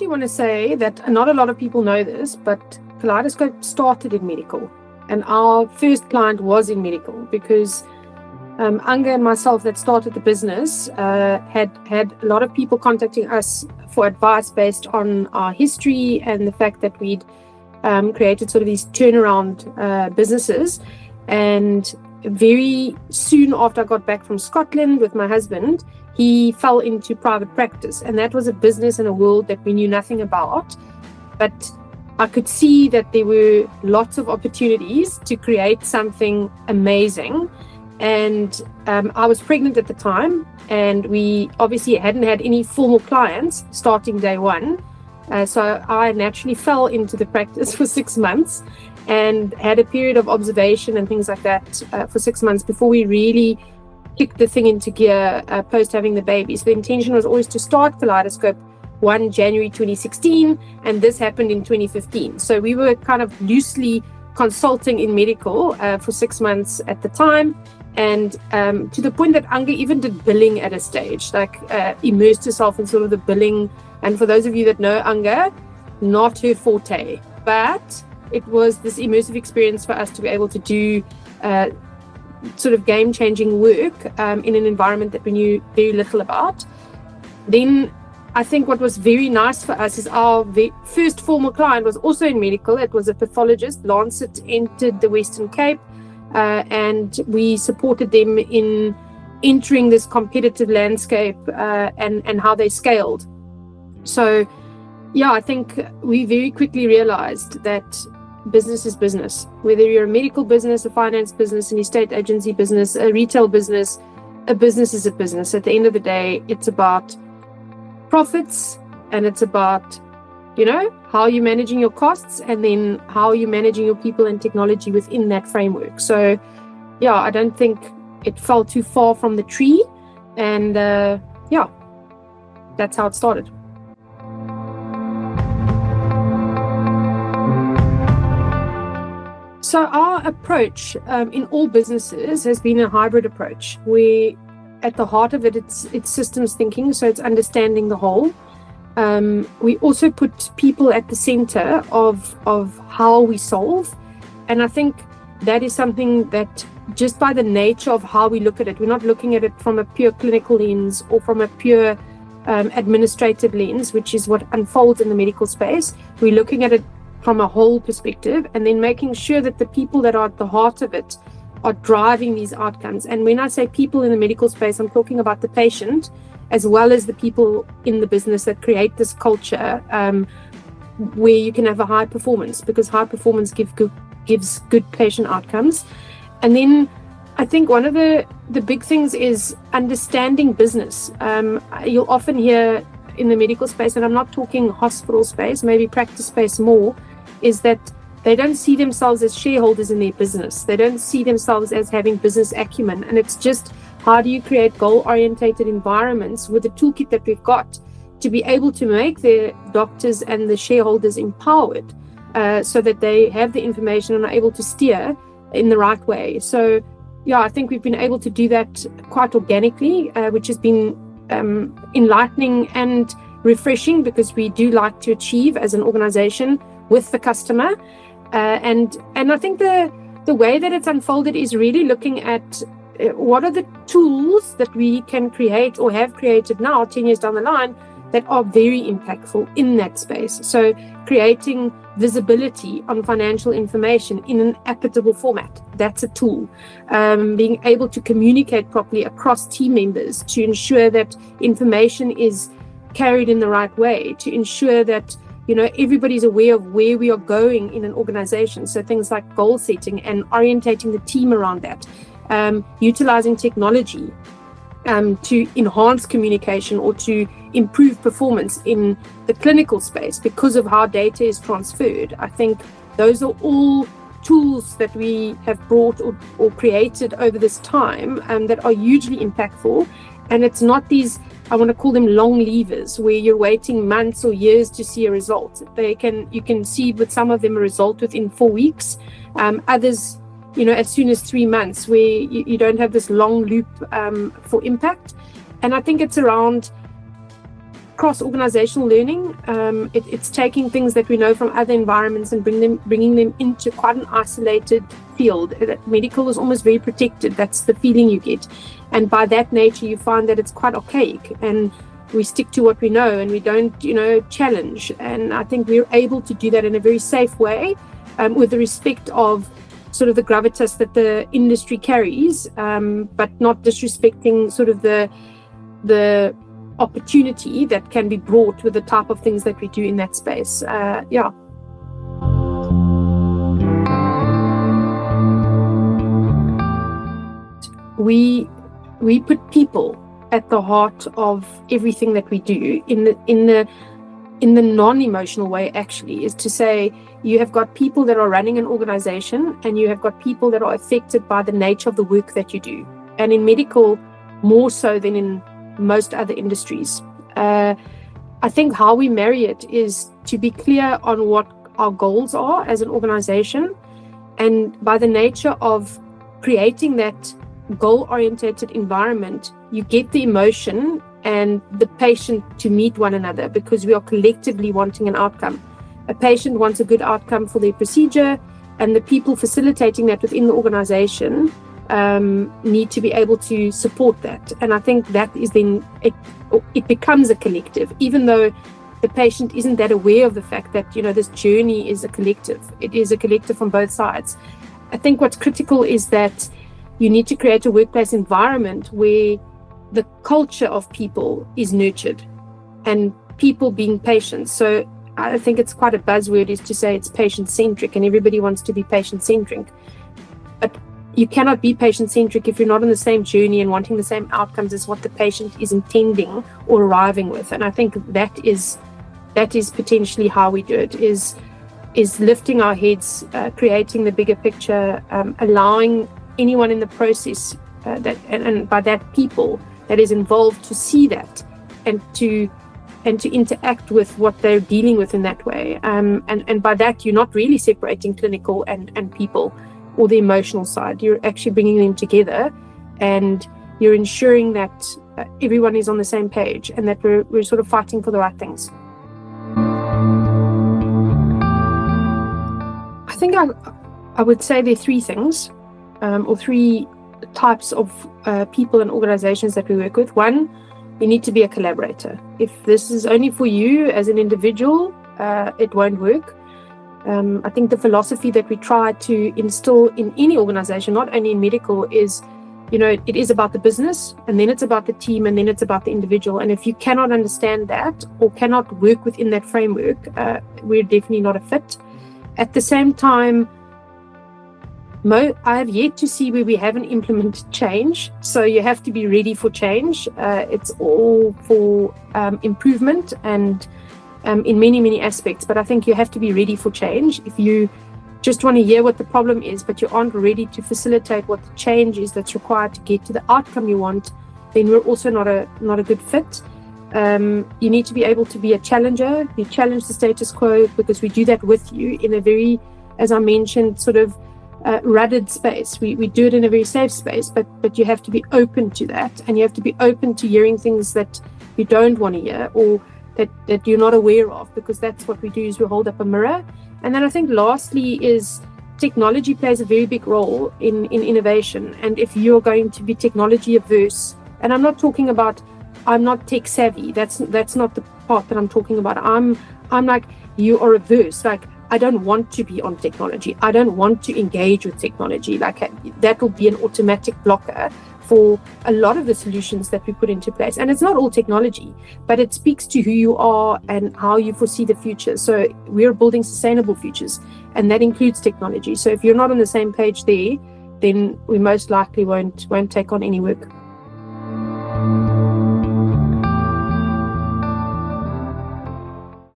actually want to say that not a lot of people know this, but Kaleidoscope started in medical, and our first client was in medical because Anga and myself that started the business had a lot of people contacting us for advice based on our history and the fact that we'd created sort of these turnaround businesses. And very soon after I got back from Scotland with my husband, he fell into private practice, and that was a business and a world that we knew nothing about. But I could see that there were lots of opportunities to create something amazing. And I was pregnant at the time, and we obviously hadn't had any formal clients starting day one. So I naturally fell into the practice for 6 months and had a period of observation and things like that for 6 months before we really kicked the thing into gear post having the baby. So the intention was always to start Kaleidoscope 1 January 2016, and this happened in 2015. So we were kind of loosely consulting in medical for 6 months at the time. And to the point that Anga even did billing at a stage, like immersed herself in sort of the billing. And for those of you that know Anga, not her forte, but it was this immersive experience for us to be able to do sort of game-changing work in an environment that we knew very little about. Then I think what was very nice for us is our first formal client was also in medical. It was a pathologist. Lancet entered the Western Cape. And we supported them in entering this competitive landscape and how they scaled. So, yeah, I think we very quickly realized that business is business. Whether you're a medical business, a finance business, an estate agency business, a retail business, a business is a business. At the end of the day, it's about profits, and it's about how you're managing your costs, and then how you're managing your people and technology within that framework. So, yeah, I don't think it fell too far from the tree. And, that's how it started. So our approach in all businesses has been a hybrid approach, where at the heart of it, it's systems thinking. So it's understanding the whole. We also put people at the center of how we solve. And I think that is something that just by the nature of how we look at it, we're not looking at it from a pure clinical lens or from a pure administrative lens, which is what unfolds in the medical space. We're looking at it from a whole perspective, and then making sure that the people that are at the heart of it are driving these outcomes. And when I say people in the medical space, I'm talking about the patient, as well as the people in the business that create this culture where you can have a high performance, because high performance gives good patient outcomes. And then I think one of the big things is understanding business. You'll often hear in the medical space, and I'm not talking hospital space, maybe practice space more, is that they don't see themselves as shareholders in their business. They don't see themselves as having business acumen. And it's just, how do you create goal-orientated environments with the toolkit that we've got to be able to make the doctors and the shareholders empowered so that they have the information and are able to steer in the right way. So, yeah, I think we've been able to do that quite organically, which has been enlightening and refreshing, because we do like to achieve as an organization with the customer. And I think the way that it's unfolded is really looking at what are the tools that we can create or have created now 10 years down the line that are very impactful in that space. So creating visibility on financial information in an applicable format, that's a tool. Being able to communicate properly across team members to ensure that information is carried in the right way, to ensure that everybody's aware of where we are going in an organization. So things like goal setting and orientating the team around that. Utilizing technology to enhance communication or to improve performance in the clinical space because of how data is transferred. I think those are all tools that we have brought or created over this time that are hugely impactful. And it's not these, I want to call them long levers, where you're waiting months or years to see a result. You can see with some of them a result within 4 weeks. Others, as soon as 3 months, where you don't have this long loop for impact. And I think it's around across organizational learning. It's taking things that we know from other environments and bringing them into quite an isolated field. Medical is almost very protected. That's the feeling you get. And by that nature, you find that it's quite archaic, and we stick to what we know and we don't, challenge. And I think we're able to do that in a very safe way, with the respect of sort of the gravitas that the industry carries, but not disrespecting sort of the opportunity that can be brought with the type of things that we do in that space. We put people at the heart of everything that we do in the non-emotional way, actually, is to say you have got people that are running an organization and you have got people that are affected by the nature of the work that you do. And in medical, more so than in most other industries. I think how we marry it is to be clear on what our goals are as an organization, and by the nature of creating that goal-oriented environment, you get the emotion and the patient to meet one another because we are collectively wanting an outcome. A patient wants a good outcome for their procedure, and the people facilitating that within the organization need to be able to support that. And I think that is then it becomes a collective, even though the patient isn't that aware of the fact that this journey is a collective. It is a collective from both sides. I think what's critical is that you need to create a workplace environment where the culture of people is nurtured and people being patient. So I think it's quite a buzzword is to say it's patient-centric, and everybody wants to be patient-centric. But you cannot be patient-centric if you're not on the same journey and wanting the same outcomes as what the patient is intending or arriving with. And I think that is potentially how we do it, is lifting our heads, creating the bigger picture, allowing anyone in the process and by that people that is involved to see that and to interact with what they're dealing with in that way. And by that, you're not really separating clinical and people or the emotional side. You're actually bringing them together, and you're ensuring that everyone is on the same page and that we're sort of fighting for the right things. I think I would say there are three things, or three types of people and organizations that we work with. One, you need to be a collaborator. If this is only for you as an individual, it won't work. I think the philosophy that we try to instill in any organization, not only in medical, is, it is about the business, and then it's about the team, and then it's about the individual. And if you cannot understand that or cannot work within that framework, we're definitely not a fit. At the same time, I have yet to see where we haven't implemented change. So you have to be ready for change. It's all for improvement and in many, many aspects. But I think you have to be ready for change. If you just want to hear what the problem is, but you aren't ready to facilitate what the change is that's required to get to the outcome you want, then we're also not a good fit. You need to be able to be a challenger. You challenge the status quo, because we do that with you in a very, as I mentioned, sort of rutted space. We do it in a very safe space, but you have to be open to that, and you have to be open to hearing things that you don't want to hear or that you're not aware of, because that's what we do, is we hold up a mirror. And then I think lastly is technology plays a very big role in innovation. And if you're going to be technology averse, and I'm not talking about I'm not tech savvy, that's not the part that I'm talking about. I'm like, you are averse, like I don't want to be on technology. I don't want to engage with technology. Like that will be an automatic blocker for a lot of the solutions that we put into place. And it's not all technology, but it speaks to who you are and how you foresee the future. So we're building sustainable futures, and that includes technology. So if you're not on the same page there, then we most likely won't take on any work.